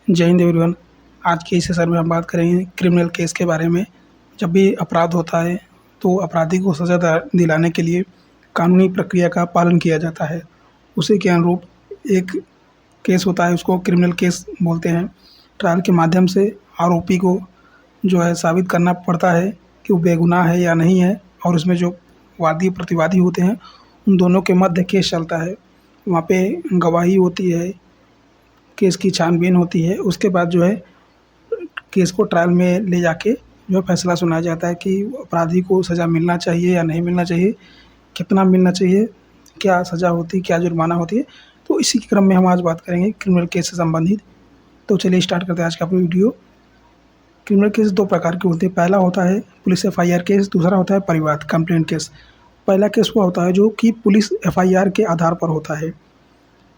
जय हिंद एवरीवन। आज के इस सेशन में हम बात करेंगे क्रिमिनल केस के बारे में। जब भी अपराध होता है तो अपराधी को सज़ा दिलाने के लिए कानूनी प्रक्रिया का पालन किया जाता है। उसी के अनुरूप एक केस होता है, उसको क्रिमिनल केस बोलते हैं। ट्रायल के माध्यम से आरोपी को जो है साबित करना पड़ता है कि वो बेगुनाह है या नहीं है, और उसमें जो वादी प्रतिवादी होते हैं उन दोनों के मध्य केस चलता है। वहाँ पे गवाही होती है, केस की छानबीन होती है। उसके बाद जो है केस को ट्रायल में ले जाके जो है फैसला सुनाया जाता है कि अपराधी को सज़ा मिलना चाहिए या नहीं मिलना चाहिए, कितना मिलना चाहिए, क्या सज़ा होती है, क्या जुर्माना होती है। तो इसी के क्रम में हम आज बात करेंगे क्रिमिनल केस से संबंधित। तो चलिए स्टार्ट करते हैं आज का अपनी वीडियो। क्रिमिनल केस दो प्रकार के होते हैं। पहला होता है पुलिस एफआईआर केस, दूसरा होता है परिवाद कंप्लेंट केस। पहला केस वो होता है जो कि पुलिस एफआईआर के आधार पर होता है।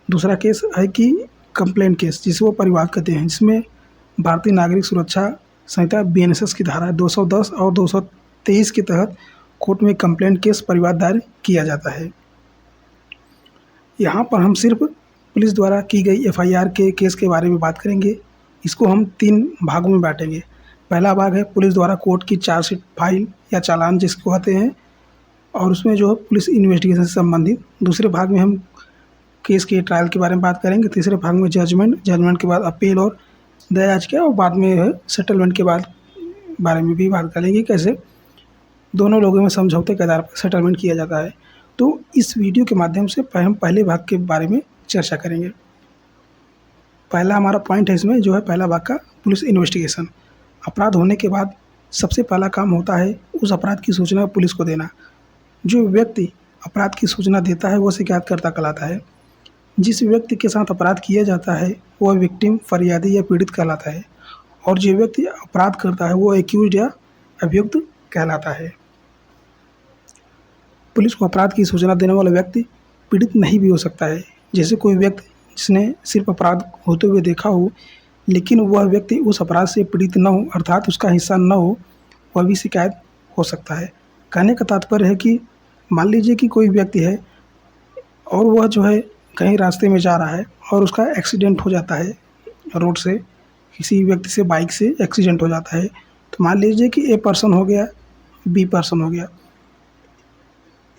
दूसरा केस है कि कंप्लेंट केस, जिसे वो परिवाद कहते हैं, जिसमें भारतीय नागरिक सुरक्षा संहिता बीएनएसएस की धारा 210 और 223 के तहत कोर्ट में कंप्लेंट केस परिवाद दायर किया जाता है। यहाँ पर हम सिर्फ पुलिस द्वारा की गई एफआईआर के केस के बारे में बात करेंगे। इसको हम 3 भागों में बांटेंगे। पहला भाग है पुलिस द्वारा कोर्ट की चार्जशीट फाइल या चालान जिसको कहते हैं, और उसमें जो है पुलिस इन्वेस्टिगेशन से संबंधित। दूसरे भाग में हम केस के ट्रायल के बारे में बात करेंगे। तीसरे भाग में जजमेंट के बाद अपील और दया याचिका, और बाद में है सेटलमेंट के बारे में भी बात करेंगे, कैसे दोनों लोगों में समझौते के आधार पर सेटलमेंट किया जाता है। तो इस वीडियो के माध्यम से हम पहले भाग के बारे में चर्चा करेंगे। पहला हमारा पॉइंट है इसमें जो है पहला भाग का पुलिस इन्वेस्टिगेशन। अपराध होने के बाद सबसे पहला काम होता है उस अपराध की सूचना पुलिस को देना। जो व्यक्ति अपराध की सूचना देता है वो शिकायतकर्ता कहलाता है। जिस व्यक्ति के साथ अपराध किया जाता है वह विक्टिम, फरियादी या पीड़ित कहलाता है, और जो व्यक्ति अपराध करता है वो एक्यूज्ड या अभियुक्त कहलाता है। पुलिस को अपराध की सूचना देने वाला व्यक्ति पीड़ित नहीं भी हो सकता है। जैसे कोई व्यक्ति जिसने सिर्फ अपराध होते हुए देखा हो लेकिन वह व्यक्ति उस अपराध से पीड़ित न हो, अर्थात उसका हिस्सा न हो, वह भी शिकायत हो सकता है। कहने का तात्पर्य है कि मान लीजिए कि कोई व्यक्ति है और वह जो है कहीं रास्ते में जा रहा है और उसका एक्सीडेंट हो जाता है, रोड से किसी व्यक्ति से बाइक से एक्सीडेंट हो जाता है। तो मान लीजिए कि ए पर्सन हो गया, बी पर्सन हो गया।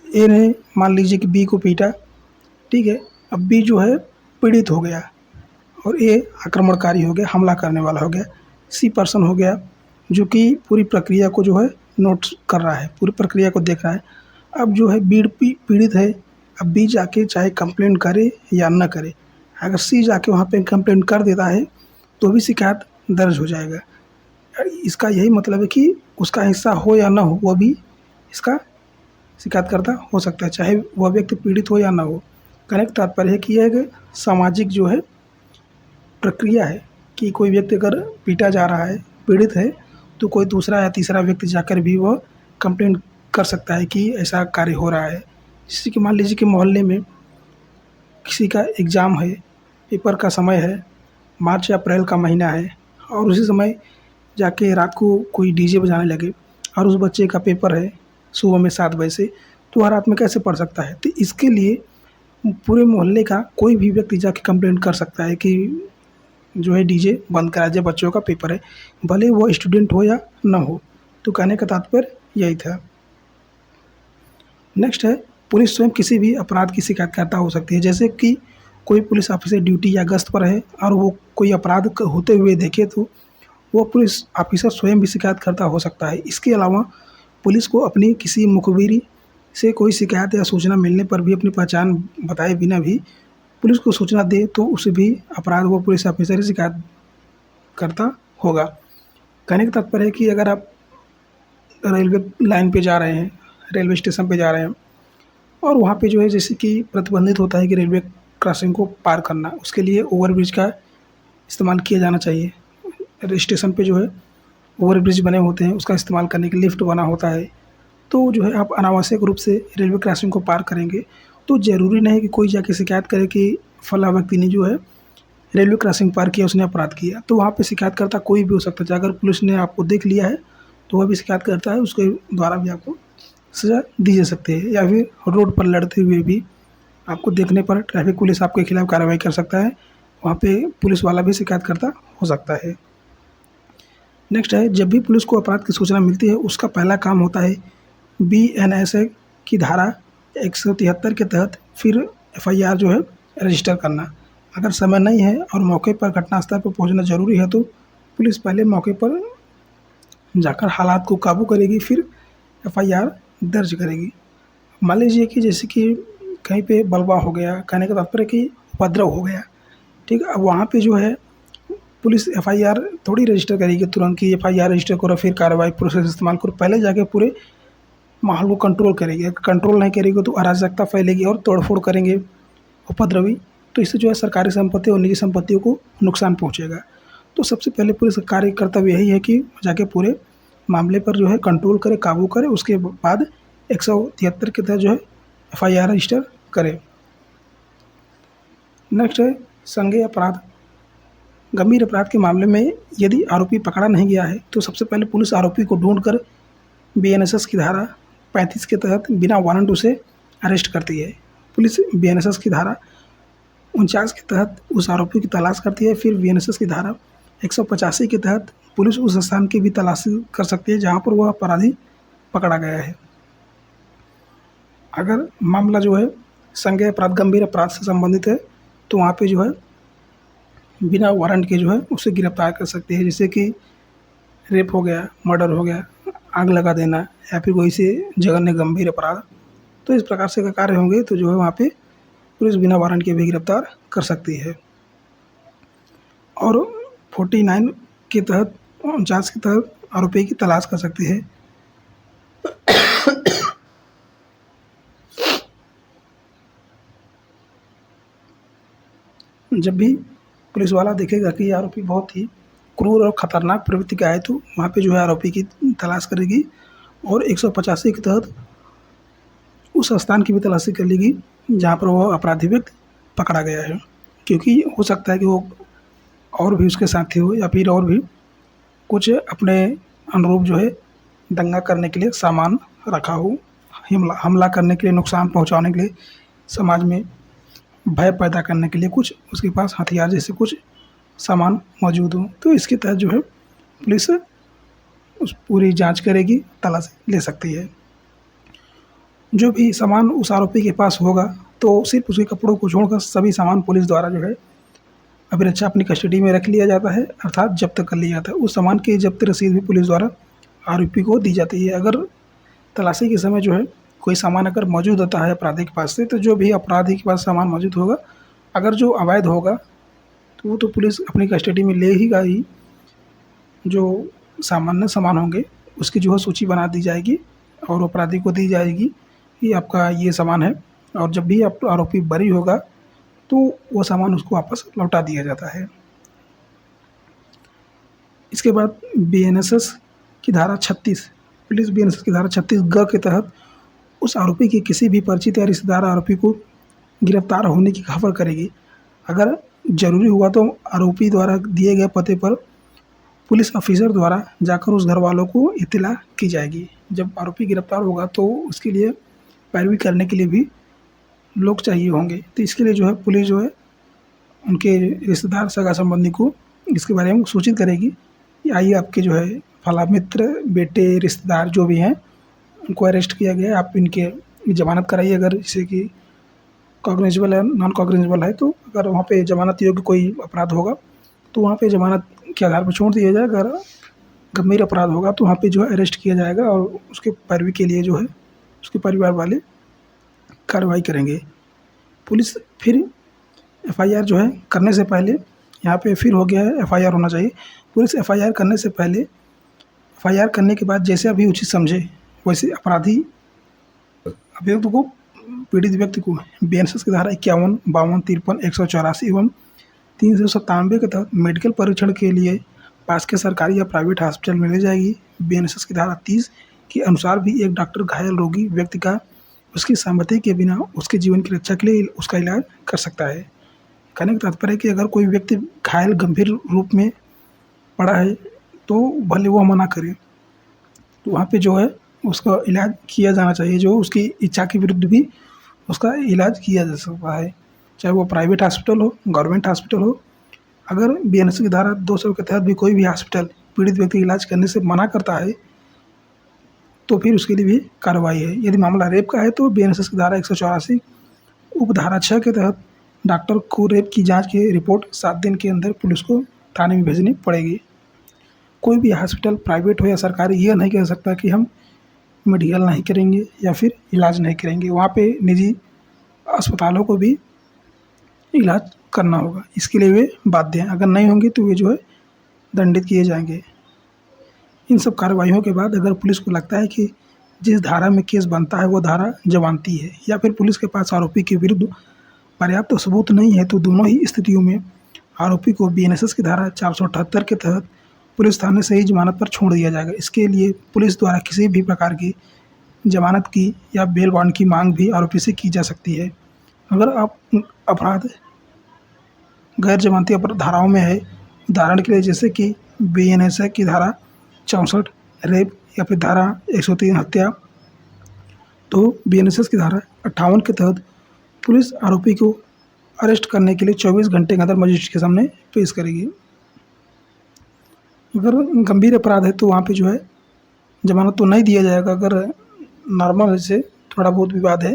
ए ने मान लीजिए कि बी को पीटा, ठीक है। अब बी जो है पीड़ित हो गया और ए आक्रमणकारी हो गया, हमला करने वाला हो गया। सी पर्सन हो गया जो कि पूरी प्रक्रिया को जो है नोट कर रहा है, पूरी प्रक्रिया को देख रहा है। अब जो है बी पीड़ित है, अब बी जाके चाहे कंप्लेंट करे या न करे, अगर सी जाके वहाँ पे कंप्लेंट कर देता है तो भी शिकायत दर्ज हो जाएगा। इसका यही मतलब है कि उसका हिस्सा हो या ना हो, वह भी इसका शिकायतकर्ता हो सकता है, चाहे वह व्यक्ति पीड़ित हो या ना हो। कहने का तात्पर्य है कि यह एक सामाजिक जो है प्रक्रिया है कि कोई व्यक्ति अगर पीटा जा रहा है, पीड़ित है, तो कोई दूसरा या तीसरा व्यक्ति जाकर भी वह कंप्लेंट कर सकता है कि ऐसा कार्य हो रहा है। जैसे कि मान लीजिए कि मोहल्ले में किसी का एग्ज़ाम है, पेपर का समय है, मार्च या अप्रैल का महीना है, और उसी समय जाके रात को कोई डीजे बजाने लगे और उस बच्चे का पेपर है सुबह में 7 बजे से, तो वह रात में कैसे पढ़ सकता है। तो इसके लिए पूरे मोहल्ले का कोई भी व्यक्ति जाके कंप्लेंट कर सकता है कि जो है डीजे बंद करा दे, बच्चों का पेपर है, भले वो स्टूडेंट हो या ना हो। तो कहने का तात्पर्य यही था। नेक्स्ट है पुलिस स्वयं किसी भी अपराध की शिकायतकर्ता हो सकती है। जैसे कि कोई पुलिस ऑफिसर ड्यूटी या गश्त पर है और वो कोई अपराध होते हुए देखे तो वो पुलिस ऑफिसर स्वयं भी शिकायतकर्ता हो सकता है। इसके अलावा पुलिस को अपनी किसी मुखबिरी से कोई शिकायत या सूचना मिलने पर भी अपनी पहचान बताए बिना भी पुलिस को सूचना दे तो उसे भी अपराध वो पुलिस ऑफिसर ही शिकायतकर्ता होगा। कहने का तात्पर्य है कि अगर आप रेलवे लाइन पे जा रहे हैं, रेलवे स्टेशन पे जा रहे हैं, और वहाँ पे जो है जैसे कि प्रतिबंधित होता है कि रेलवे क्रॉसिंग को पार करना, उसके लिए ओवरब्रिज का इस्तेमाल किया जाना चाहिए। स्टेशन पे जो है ओवरब्रिज बने होते हैं, उसका इस्तेमाल करने के लिए लिफ्ट बना होता है। तो जो है आप अनावश्यक रूप से रेलवे क्रॉसिंग को पार करेंगे तो ज़रूरी नहीं कि कोई जाके शिकायत करे कि फला व्यक्ति ने जो है रेलवे क्रॉसिंग पार किया, उसने अपराध किया। तो वहाँ पे शिकायतकर्ता कोई भी हो सकता है। अगर पुलिस ने आपको देख लिया है तो वह भी शिकायत करता है, उसके द्वारा भी आपको सज़ा दी जा सकती है। या फिर रोड पर लड़ते हुए भी आपको देखने पर ट्रैफिक पुलिस आपके खिलाफ़ कार्रवाई कर सकता है वहाँ पे पुलिस वाला भी शिकायतकर्ता हो सकता है। नेक्स्ट है, जब भी पुलिस को अपराध की सूचना मिलती है उसका पहला काम होता है बीएनएसए की धारा 173 के तहत फिर एफआईआर जो है रजिस्टर करना। अगर समय नहीं है और मौके पर घटनास्थल पर पहुंचना ज़रूरी है तो पुलिस पहले मौके पर जाकर हालात को काबू करेगी, फिर एफआईआर दर्ज करेगी। मान लीजिए कि जैसे कि कहीं पे बलवा हो गया, कहने का तात्पर्य कि उपद्रव हो गया, ठीक है। अब वहाँ पे जो है पुलिस एफआईआर थोड़ी रजिस्टर करेगी तुरंत कि एफआईआर रजिस्टर करो फिर कार्रवाई प्रोसेस इस्तेमाल करो। पहले जाके पूरे माहौल को कंट्रोल करेगी। अगर कंट्रोल नहीं करेगी तो अराजकता फैलेगी और तोड़फोड़ करेंगे उपद्रवी, तो इससे जो है सरकारी संपत्ति और निजी संपत्तियों को नुकसान पहुंचेगा। तो सबसे पहले पुलिस का कार्य कर्तव्य यही है कि जाके पूरे मामले पर जो है कंट्रोल करे, काबू करे, उसके बाद 173 के तहत जो है एफआईआर रजिस्टर करे। नेक्स्ट है संज्ञेय अपराध। गंभीर अपराध के मामले में यदि आरोपी पकड़ा नहीं गया है तो सबसे पहले पुलिस आरोपी को ढूंढकर बीएनएसएस की धारा 35 के तहत बिना वारंट उसे अरेस्ट करती है। पुलिस बीएनएसएस की धारा 49 के तहत उस आरोपी की तलाश करती है। फिर बीएनएसएस की धारा 185 के तहत पुलिस उस स्थान की भी तलाशी कर सकती है जहाँ पर वह अपराधी पकड़ा गया है। अगर मामला जो है संज्ञेय अपराध गंभीर अपराध से संबंधित है तो वहाँ पे जो है बिना वारंट के जो है उसे गिरफ्तार कर सकते हैं, जैसे कि रेप हो गया, मर्डर हो गया, आग लगा देना या फिर कोई से जघन्य गंभीर अपराध। तो इस प्रकार से कार्य होंगे तो जो है वहाँ पे पुलिस बिना वारंट के भी गिरफ्तार कर सकती है। और 49 के तहत 49 के तहत आरोपी की तलाश कर सकती है। जब भी पुलिस वाला देखेगा कि आरोपी बहुत ही क्रूर और ख़तरनाक प्रवृत्ति का है तो वहाँ पे जो है आरोपी की तलाश करेगी और 185 के तहत उस स्थान की भी तलाशी कर लेगी जहाँ पर वो अपराधी व्यक्ति पकड़ा गया है, क्योंकि हो सकता है कि वो और भी उसके साथी हो या फिर और भी कुछ अपने अनुरूप जो है दंगा करने के लिए सामान रखा हो, हमला करने के लिए, नुकसान पहुँचाने के लिए, समाज में भय पैदा करने के लिए कुछ उसके पास हथियार जैसे कुछ सामान मौजूद हो। तो इसके तहत जो है पुलिस उस पूरी जांच करेगी, तलाशी ले सकती है। जो भी सामान उस आरोपी के पास होगा तो सिर्फ उसके कपड़ों को छोड़कर सभी सामान पुलिस द्वारा जो है अभिरक्षा अपनी कस्टडी में रख लिया जाता है, अर्थात जब्त कर लिया जाता है। उस सामान की जब्त रसीद भी पुलिस द्वारा आरोपी को दी जाती है। अगर तलाशी के समय जो है कोई सामान अगर मौजूद होता है अपराधी के पास से, तो जो भी अपराधी के पास सामान मौजूद होगा, अगर जो अवैध होगा तो वो तो पुलिस अपनी कस्टडी में ले ही गई। जो सामान्य सामान होंगे उसकी जो है सूची बना दी जाएगी और अपराधी को दी जाएगी कि आपका ये सामान है, और जब भी आप आरोपी बरी होगा तो वो सामान उसको वापस लौटा दिया जाता है। इसके बाद बीएनएसएस की धारा 36, पुलिस बीएनएसएस की धारा 36 ग के तहत उस आरोपी के किसी भी परिचित या रिश्तेदार आरोपी को गिरफ्तार होने की खबर करेगी। अगर जरूरी हुआ तो आरोपी द्वारा दिए गए पते पर पुलिस ऑफिसर द्वारा जाकर उस घर वालों को इत्तला की जाएगी। जब आरोपी गिरफ्तार होगा तो उसके लिए पैरवी करने के लिए भी लोग चाहिए होंगे, तो इसके लिए जो है पुलिस जो है उनके रिश्तेदार सगा संबंधी को इसके बारे में सूचित करेगी कि आइए आपके जो है फला मित्र, बेटे, रिश्तेदार जो भी हैं उनको अरेस्ट किया गया है, आप इनके जमानत कराइए। अगर जैसे कि कॉग्निजेबल है, नॉन कॉग्निजेबल है, तो अगर वहाँ पे जमानत योग्य कोई अपराध होगा तो वहाँ पे जमानत के आधार पर छोड़ दिया जाएगा। अगर गंभीर अपराध होगा तो वहाँ पे जो है अरेस्ट किया जाएगा और उसके पैरवी के लिए जो है उसके परिवार वाले कार्रवाई करेंगे। पुलिस फिर एफआईआर जो है करने से पहले, यहाँ पे फिर हो गया है एफआईआर होना चाहिए। पुलिस एफआईआर करने से पहले, एफआईआर करने के बाद जैसे अभी उचित समझे वैसे अपराधी अभियुक्त को, पीड़ित व्यक्ति को बीएनएसएस की धारा 51, 52, 53, 184 एवं 397 के तहत मेडिकल परीक्षण के लिए पास के सरकारी या प्राइवेट हॉस्पिटल में ले जाएगी। बीएनएसएस की धारा 30 के अनुसार भी एक डॉक्टर घायल रोगी व्यक्ति का उसकी सहमति के बिना उसके जीवन की रक्षा के लिए उसका इलाज कर सकता है। कहने का तात्पर्य है कि अगर कोई व्यक्ति घायल गंभीर रूप में पड़ा है तो भले वो मना करे, तो वहाँ पे जो है उसका इलाज किया जाना चाहिए, जो उसकी इच्छा के विरुद्ध भी उसका इलाज किया जा सकता है, चाहे वो प्राइवेट हॉस्पिटल हो, गवर्नमेंट हॉस्पिटल हो अगर बीएनएस की धारा 200 के तहत भी कोई भी हॉस्पिटल पीड़ित व्यक्ति का इलाज करने से मना करता है तो फिर उसके लिए भी कार्रवाई है। यदि मामला रेप का है तो बीएनएस की धारा 184 उपधारा 6 के तहत डॉक्टर को रेप की जांच की रिपोर्ट 7 दिन के अंदर पुलिस को थाने में भेजनी पड़ेगी। कोई भी हॉस्पिटल प्राइवेट हो या सरकारी ये नहीं कह सकता कि हम मेडिकल नहीं करेंगे या फिर इलाज नहीं करेंगे। वहाँ पे निजी अस्पतालों को भी इलाज करना होगा, इसके लिए वे बाध्य हैं। अगर नहीं होंगे तो वे जो है दंडित किए जाएंगे। इन सब कार्रवाइयों के बाद अगर पुलिस को लगता है कि जिस धारा में केस बनता है वो धारा जमानती है या फिर पुलिस के पास आरोपी के विरुद्ध पर्याप्त तो सबूत नहीं है तो दोनों ही स्थितियों में आरोपी को बीएनएसएस की धारा 478 के तहत पुलिस थाने से ही जमानत पर छोड़ दिया जाएगा। इसके लिए पुलिस द्वारा किसी भी प्रकार की जमानत की या बेल बॉन्ड की मांग भी आरोपी से की जा सकती है। अगर आप अपराध गैर जमानती धाराओं में है, उदाहरण के लिए जैसे कि बीएनएसए की धारा 64 रेप या फिर धारा 103 हत्या, तो बीएनएसएस की धारा 58 के तहत पुलिस आरोपी को अरेस्ट करने के लिए 24 घंटे के अंदर मजिस्ट्रेट के सामने पेश करेगी। अगर गंभीर अपराध है तो वहाँ पे जो है जमानत तो नहीं दिया जाएगा। अगर नॉर्मल से थोड़ा बहुत विवाद है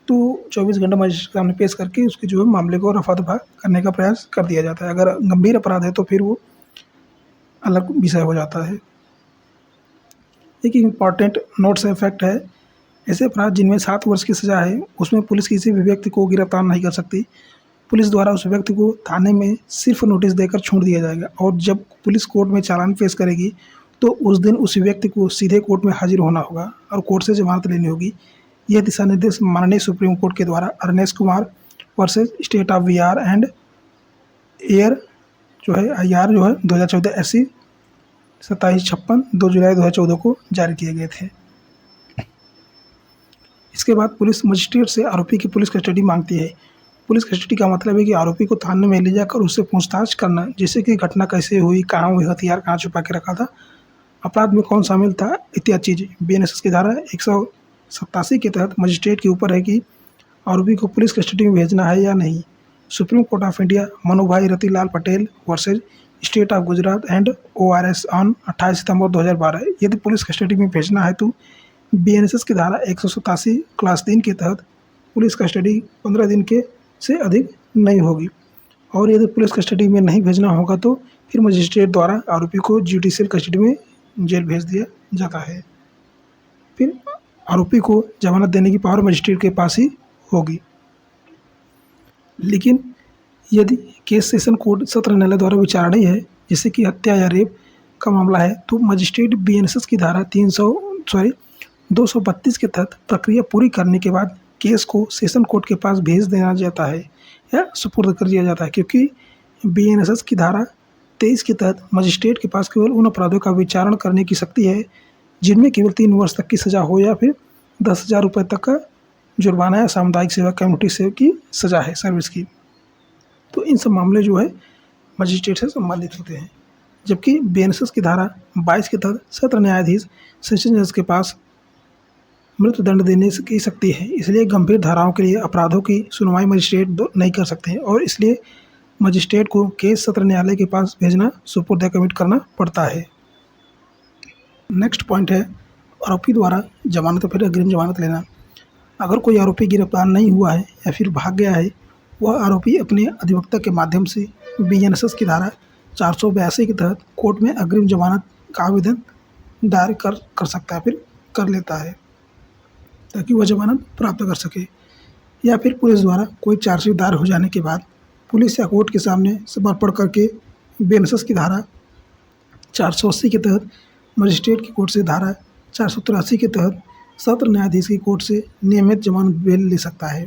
तो 24 घंटे मजिस्ट्रेट के सामने पेश करके उसके जो है मामले को रफा दफा करने का प्रयास कर दिया जाता है। अगर गंभीर अपराध है तो फिर वो अलग विषय हो जाता है। एक इम्पॉर्टेंट नोट से फैक्ट है, ऐसे अपराध जिनमें 7 वर्ष की सज़ा है उसमें पुलिस किसी भी व्यक्ति को गिरफ्तार नहीं कर सकती। पुलिस द्वारा उस व्यक्ति को थाने में सिर्फ नोटिस देकर छोड़ दिया जाएगा और जब पुलिस कोर्ट में चालान पेश करेगी तो उस दिन उस व्यक्ति को सीधे कोर्ट में हाजिर होना होगा और कोर्ट से जमानत लेनी होगी। यह दिशा निर्देश माननीय सुप्रीम कोर्ट के द्वारा Arnesh Kumar versus state of VR and air जो है IR जो है 2014 SC 2756 2 जुलाई 2014 को जारी किए गए थे। इसके बाद पुलिस मजिस्ट्रेट से आरोपी की पुलिस कस्टडी मांगती है। पुलिस कस्टडी का मतलब है कि आरोपी को थाने में ले जाकर उससे पूछताछ करना, जैसे कि घटना कैसे हुई, कहाँ हुई, हथियार कहाँ छुपा के रखा था, अपराध में कौन शामिल था, इत्यादि चीज़। बीएनएसएस की धारा 187 के तहत मजिस्ट्रेट के ऊपर है कि आरोपी को पुलिस कस्टडी में भेजना है या नहीं। Supreme Court of India Manubhai Ratilal Patel versus state of Gujarat and ORS on 28 सितंबर 2012। यदि पुलिस कस्टडी में भेजना है तो बीएनएसएस की धारा 187 क्लास 3 के तहत पुलिस कस्टडी 15 दिन के से अधिक नहीं होगी और यदि पुलिस कस्टडी में नहीं भेजना होगा तो फिर मजिस्ट्रेट द्वारा आरोपी को जुडिशियल कस्टडी में जेल भेज दिया जाता है। फिर आरोपी को जमानत देने की पावर मजिस्ट्रेट के पास ही होगी। लेकिन यदि केस सेशन कोर्ट सत्र न्यायालय द्वारा विचारणीय है, जैसे कि हत्या या रेप का मामला है, तो मजिस्ट्रेट बीएनएसएस की धारा 232 के तहत प्रक्रिया पूरी करने के बाद केस को सेशन कोर्ट के पास भेज देना जाता है या सुपुर्द कर दिया जाता है, क्योंकि बीएनएसएस की धारा 23 के तहत मजिस्ट्रेट के पास केवल उन अपराधों का विचारण करने की शक्ति है जिनमें केवल 3 वर्ष तक की सज़ा हो या फिर 10,000 रुपये तक का जुर्माना या सामुदायिक सेवा कम्युनिटी सेवा की सज़ा है सर्विस की। तो इन सब मामले जो है मजिस्ट्रेट से संबंधित होते हैं। जबकि बीएनएसएस की धारा 22 के तहत सत्र न्यायाधीश सेशन जज के पास मृत्युदंड देने की शक्ति है। इसलिए गंभीर धाराओं के लिए अपराधों की सुनवाई मजिस्ट्रेट नहीं कर सकते हैं और इसलिए मजिस्ट्रेट को केस सत्र न्यायालय के पास भेजना, सुपुर्द कमिट करना पड़ता है। नेक्स्ट पॉइंट है आरोपी द्वारा जमानत या फिर अग्रिम जमानत लेना। अगर कोई आरोपी गिरफ्तार नहीं हुआ है या फिर भाग गया है, वह आरोपी अपने अधिवक्ता के माध्यम से बीएनएसएस की धारा 482 के तहत कोर्ट में अग्रिम जमानत का आवेदन दायर कर सकता है, फिर कर लेता है ताकि वह जमानत प्राप्त कर सके। या फिर पुलिस द्वारा कोई चार्जशीट दायर हो जाने के बाद पुलिस या कोर्ट के सामने समर्पण करके बीएनएसएस की धारा 480 के तहत मजिस्ट्रेट की कोर्ट से धारा 483 के तहत सत्र न्यायाधीश की कोर्ट से नियमित जमानत बेल ले सकता है।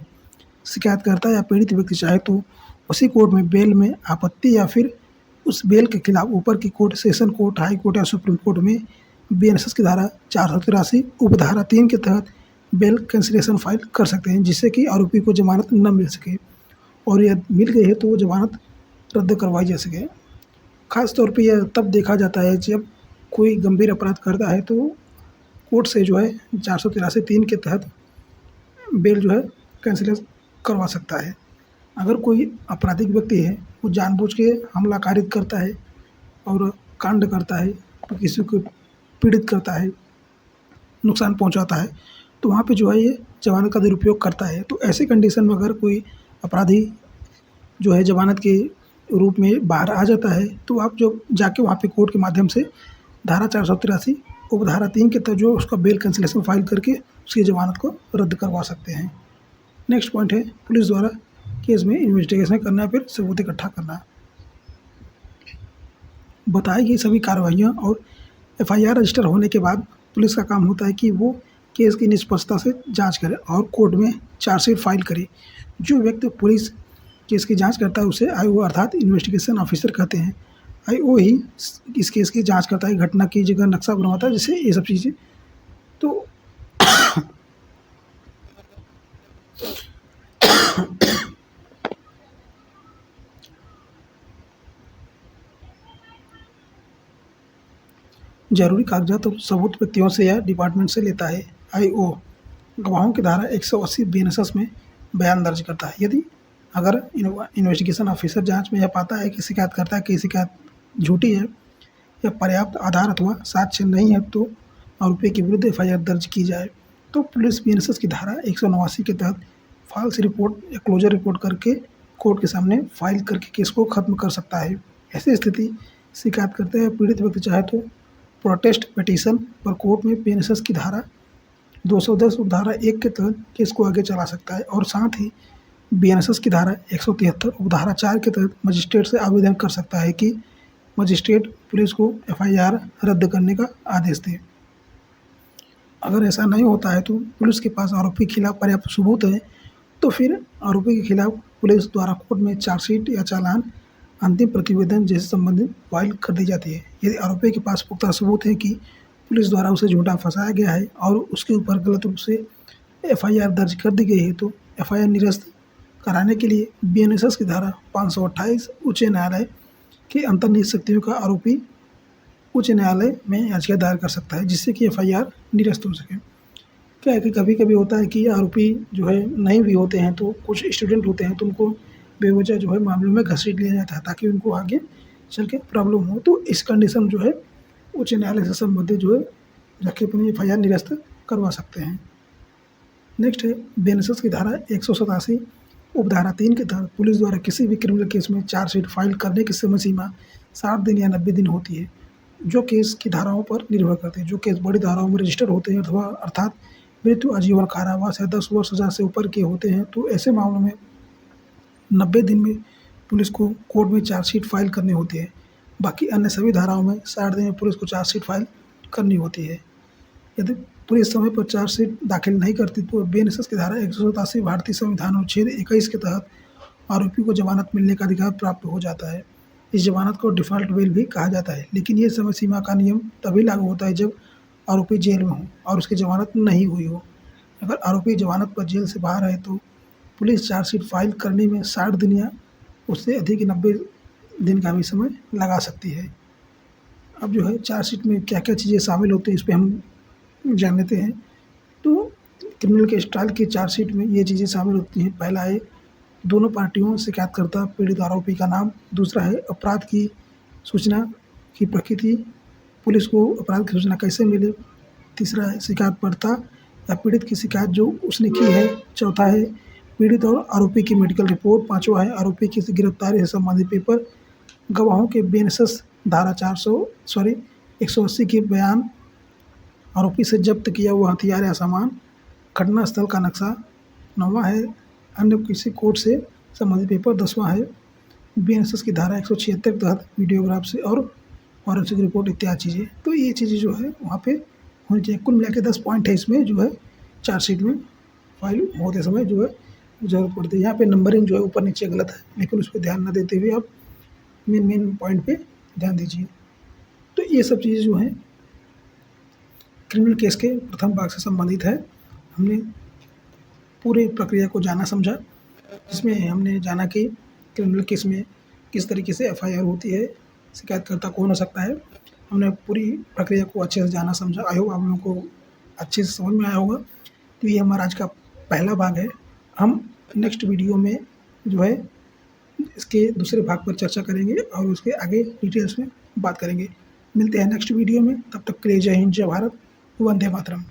शिकायतकर्ता या पीड़ित व्यक्ति चाहे तो उसी कोर्ट में बेल में आपत्ति या फिर उस बेल के खिलाफ ऊपर की court, session court, high court या सुप्रीम कोर्ट में बीएनएसएस की धारा 483 उपधारा 3 के तहत बेल कैंसिलेशन फाइल कर सकते हैं, जिससे कि आरोपी को जमानत न मिल सके और यह मिल गई है तो वो जमानत रद्द करवाई जा सके। खास तौर पे यह तब देखा जाता है जब कोई गंभीर अपराध करता है तो कोर्ट से जो है 483 3 के तहत बेल जो है कैंसिल करवा सकता है। अगर कोई आपराधिक व्यक्ति है, वो जानबूझ के हमला कारित करता है और कांड करता है, तो किसी को पीड़ित करता है, नुकसान पहुंचाता है, तो वहाँ पे जो है ये ज़मानत का दुरुपयोग करता है। तो ऐसी कंडीशन में अगर कोई अपराधी जो है ज़मानत के रूप में बाहर आ जाता है, तो आप जो जाके वहाँ पे कोर्ट के माध्यम से धारा 483 उपधारा 3 के तहत जो उसका बेल कैंसिलेशन फाइल करके उसकी ज़मानत को रद्द करवा सकते हैं। नेक्स्ट पॉइंट है पुलिस द्वारा केस में इन्वेस्टिगेशन करना, फिर सबूत इकट्ठा करना। बताई गई सभी कार्रवाइयाँ और एफआईआर रजिस्टर होने के बाद पुलिस का काम होता है कि वो केस की निष्पक्षता से जांच करे और कोर्ट में चार्जशीट फाइल करे। जो व्यक्ति पुलिस केस की जांच करता है उसे आईओ अर्थात इन्वेस्टिगेशन ऑफिसर कहते हैं। आईओ ही इस केस की जांच करता है, घटना की जगह नक्शा बनवाता है, जिससे ये सब चीज़ें तो जरूरी कागजात और सबूत व्यक्तियों से या डिपार्टमेंट से लेता है। आईओ गवाहों की धारा 180 बीएनएसएस में बयान दर्ज करता है। यदि अगर इन्वेस्टिगेशन ऑफिसर जांच में यह पाता है कि शिकायतकर्ता की शिकायत झूठी है या पर्याप्त आधार अथवा साक्ष्य नहीं है, तो आरोपी के विरुद्ध एफआईआर दर्ज की जाए। तो पुलिस बीएनएसएस की धारा 189 के तहत फॉल्स रिपोर्ट या क्लोजर रिपोर्ट करके कोर्ट के सामने फाइल करके केस को खत्म कर सकता है। ऐसी स्थिति शिकायतकर्ता या पीड़ित व्यक्ति चाहे तो प्रोटेस्ट पिटीशन पर कोर्ट में बीएनएसएस की धारा 210 उपधारा 1 के तहत केस को आगे चला सकता है और साथ ही बीएनएसएस की धारा 173 उपधारा 4 के तहत मजिस्ट्रेट से आवेदन कर सकता है कि मजिस्ट्रेट पुलिस को एफआईआर रद्द करने का आदेश दे। अगर ऐसा नहीं होता है तो पुलिस के पास आरोपी के खिलाफ पर्याप्त सबूत है, तो फिर आरोपी के खिलाफ पुलिस द्वारा कोर्ट में चार्जशीट या चालान, अंतिम प्रतिवेदन जैसे संबंधित फाइल कर दी जाती है। यदि आरोपी के पास पुख्ता सबूत है कि पुलिस द्वारा उसे झूठा फंसाया गया है और उसके ऊपर गलत रूप से एफआईआर दर्ज कर दी गई है, तो एफआईआर निरस्त कराने के लिए बीएनएसएस की धारा 528 उच्च न्यायालय के अंतर्निहित शक्तियों का आरोपी उच्च न्यायालय में याचिका दायर कर सकता है, जिससे कि एफआईआर निरस्त हो सके। क्या है कि कभी कभी होता है कि आरोपी जो है नहीं भी होते हैं, तो कुछ स्टूडेंट होते हैं तो उनको बेवजह जो है मामलों में घसीट लिया जाता है ताकि उनको आगे चल के प्रॉब्लम हो। तो इस कंडीशन जो है उच्च न्यायालय से संबंधित जो है जाके अपनी एफआईआर निरस्त करवा सकते हैं। नेक्स्ट है बीएनएसएस की धारा 187 उपधारा 3 के तहत पुलिस द्वारा किसी भी क्रिमिनल केस में चार्जशीट फाइल करने की समय सीमा 60 दिन या 90 दिन होती है, जो केस की धाराओं पर निर्भर करते हैं। जो केस बड़ी धाराओं में रजिस्टर होते हैं अथवा अर्थात मृत्यु, आजीवन कारावास या 10 वर्ष सजा से ऊपर के होते हैं, तो ऐसे मामलों में 90 दिन में पुलिस को कोर्ट में चार्जशीट फाइल करनी होती है। बाकी अन्य सभी धाराओं में 60 दिन में पुलिस को चार्जशीट फाइल करनी होती है। यदि पुलिस समय पर चार्जशीट दाखिल नहीं करती तो बीएनएसएस की धारा 187 भारतीय संविधान अनुच्छेद 21 के तहत आरोपी को जमानत मिलने का अधिकार प्राप्त हो जाता है। इस जमानत को डिफ़ॉल्ट बेल भी कहा जाता है, लेकिन ये समय सीमा का नियम तभी लागू होता है जब आरोपी जेल में हो और उसकी जमानत नहीं हुई हो। अगर आरोपी जमानत पर जेल से बाहर है तो पुलिस चार्जशीट फाइल करने में 60 दिन या उससे अधिक 90 दिन का भी समय लगा सकती है। अब जो है चार्जशीट में क्या क्या चीज़ें शामिल होती हैं इस पर हम जान लेते हैं। तो क्रिमिनल केस ट्रायल की चार्जशीट में ये चीज़ें शामिल होती हैं। पहला है दोनों पार्टियों शिकायतकर्ता पीड़ित आरोपी का नाम। दूसरा है अपराध की सूचना की प्रकृति, पुलिस को अपराध की सूचना कैसे मिले। तीसरा है शिकायतकर्ता या पीड़ित की शिकायत जो उसने की है। चौथा है पीड़ित और आरोपी की मेडिकल रिपोर्ट। पाँचवा है आरोपी की गिरफ्तारी से संबंधित पेपर, गवाहों के बीएनएसएस धारा 180 के बयान, आरोपी से जब्त किया हुआ हथियार या सामान, घटना स्थल का नक्शा। 9वां है अन्य किसी कोर्ट से संबंधित पेपर। 10वां है बीएनएसएस की धारा 176 के तहत वीडियोग्राफ से और फॉरेंसिक रिपोर्ट इत्यादि चीज़ें। तो ये चीज़ें जो है वहाँ पे होनी चाहिए। कुल मिला के 10 पॉइंट है इसमें जो है चार्जशीट में फाइल होते समय जो है ज़रूरत पड़ती है। यहाँ पे नंबरिंग जो है ऊपर नीचे गलत है, लेकिन उस पर ध्यान न देते हुए आप मेन पॉइंट पे ध्यान दीजिए। तो ये सब चीज़ें जो हैं क्रिमिनल केस के प्रथम भाग से संबंधित है। हमने पूरे प्रक्रिया को जाना समझा, जिसमें हमने जाना कि क्रिमिनल केस में किस तरीके से एफआईआर होती है, शिकायतकर्ता कौन हो सकता है। हमने पूरी प्रक्रिया को अच्छे से जाना समझा। आई होप आप लोगों को अच्छे से समझ में आया होगा। तो ये हमारा आज का पहला भाग है। हम नेक्स्ट वीडियो में जो है इसके दूसरे भाग पर चर्चा करेंगे और उसके आगे डिटेल्स में बात करेंगे। मिलते हैं नेक्स्ट वीडियो में, तब तक के लिए जय हिंद, जय भारत, वंदे मातरम।